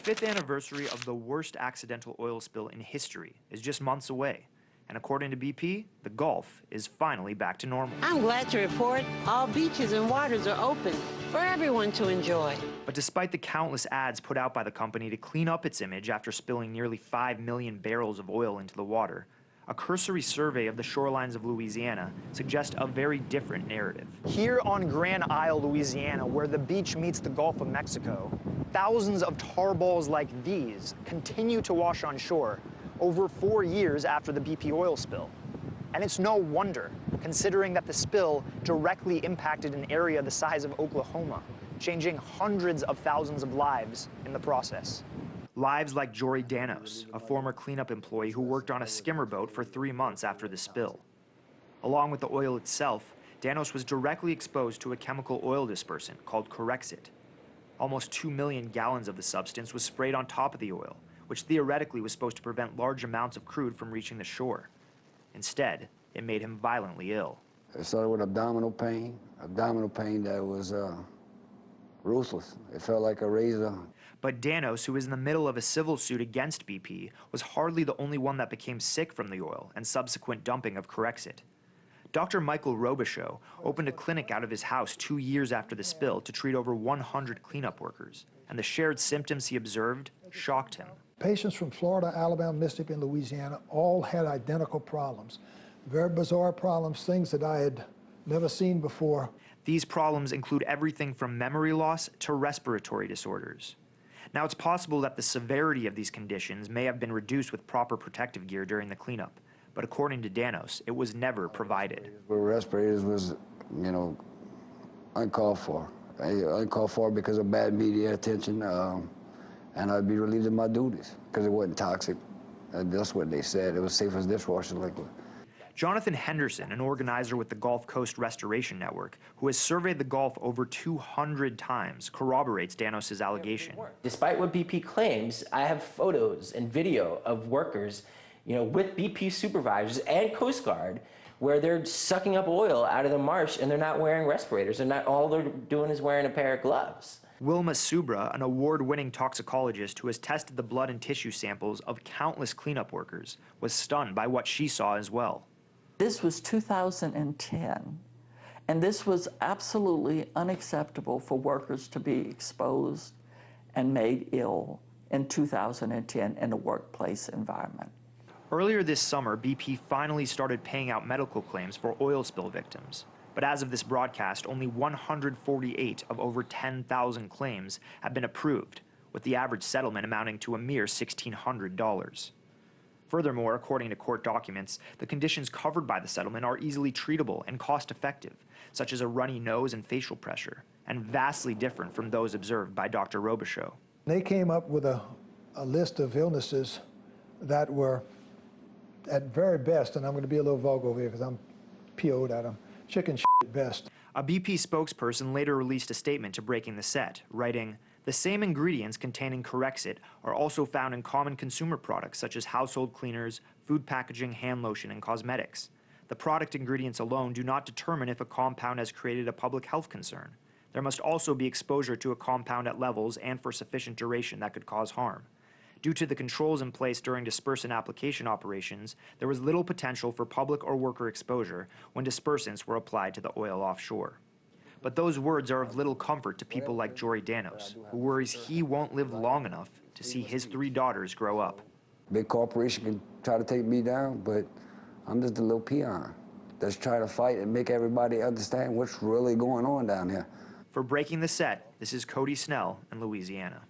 fifth anniversary of the worst accidental oil spill in history is just months away. And according to BP, the Gulf is finally back to normal. I'm glad to report all beaches and waters are open for everyone to enjoy. But despite the countless ads put out by the company to clean up its image after spilling nearly 5 million barrels of oil into the water, a cursory survey of the shorelines of Louisiana suggests a very different narrative. Here on Grand Isle, Louisiana, where the beach meets the Gulf of Mexico, thousands of tar balls like these continue to wash on shore over 4 years after the BP oil spill. And it's no wonder, considering that the spill directly impacted an area the size of Oklahoma, changing hundreds of thousands of lives in the process. Lives like Jory Danos, a former cleanup employee who worked on a skimmer boat for 3 months after the spill. Along with the oil itself, Danos was directly exposed to a chemical oil dispersant called Corexit. Almost 2 million gallons of the substance was sprayed on top of the oil, which theoretically was supposed to prevent large amounts of crude from reaching the shore. Instead, it made him violently ill. It started with abdominal pain that was ruthless. It felt like a razor. But Danos, who was in the middle of a civil suit against BP, was hardly the only one that became sick from the oil and subsequent dumping of Corexit. Dr. Michael Robichaux opened a clinic out of his house 2 years after the spill to treat over 100 cleanup workers, and the shared symptoms he observed shocked him. Patients from Florida, Alabama, Mississippi, and Louisiana all had identical problems. Very bizarre problems, things that I had never seen before. These problems include everything from memory loss to respiratory disorders. Now, it's possible that the severity of these conditions may have been reduced with proper protective gear during the cleanup, but according to Danos, it was never provided. Respirators was, uncalled for. Uncalled for because of bad media attention, and I'd be relieved of my duties because it wasn't toxic. That's what they said. It was safe as dishwasher liquid. Jonathan Henderson, an organizer with the Gulf Coast Restoration Network, who has surveyed the Gulf over 200 times, corroborates Danos' allegation. Despite what BP claims, I have photos and video of workers, with BP supervisors and Coast Guard, where they're sucking up oil out of the marsh and they're not wearing respirators. All they're doing is wearing a pair of gloves. Wilma Subra, an award-winning toxicologist who has tested the blood and tissue samples of countless cleanup workers, was stunned by what she saw as well. This was 2010, and this was absolutely unacceptable for workers to be exposed and made ill in 2010 in a workplace environment. Earlier this summer, BP finally started paying out medical claims for oil spill victims. But as of this broadcast, only 148 of over 10,000 claims have been approved, with the average settlement amounting to a mere $1,600. Furthermore, according to court documents, the conditions covered by the settlement are easily treatable and cost-effective, such as a runny nose and facial pressure, and vastly different from those observed by Dr. Robichaux. They came up with a list of illnesses that were, at very best, and I'm going to be a little vulgar over here because I'm PO'd at them, chicken shit at best. A BP spokesperson later released a statement to Breaking the Set, writing, "The same ingredients containing Corexit are also found in common consumer products such as household cleaners, food packaging, hand lotion, and cosmetics. The product ingredients alone do not determine if a compound has created a public health concern. There must also be exposure to a compound at levels and for sufficient duration that could cause harm. Due to the controls in place during dispersant application operations, there was little potential for public or worker exposure when dispersants were applied to the oil offshore." But those words are of little comfort to people like Jory Danos, who worries he won't live long enough to see his 3 daughters grow up. Big corporation can try to take me down, but I'm just a little peon that's trying to fight and make everybody understand what's really going on down here. For Breaking the Set, this is Cody Snell in Louisiana.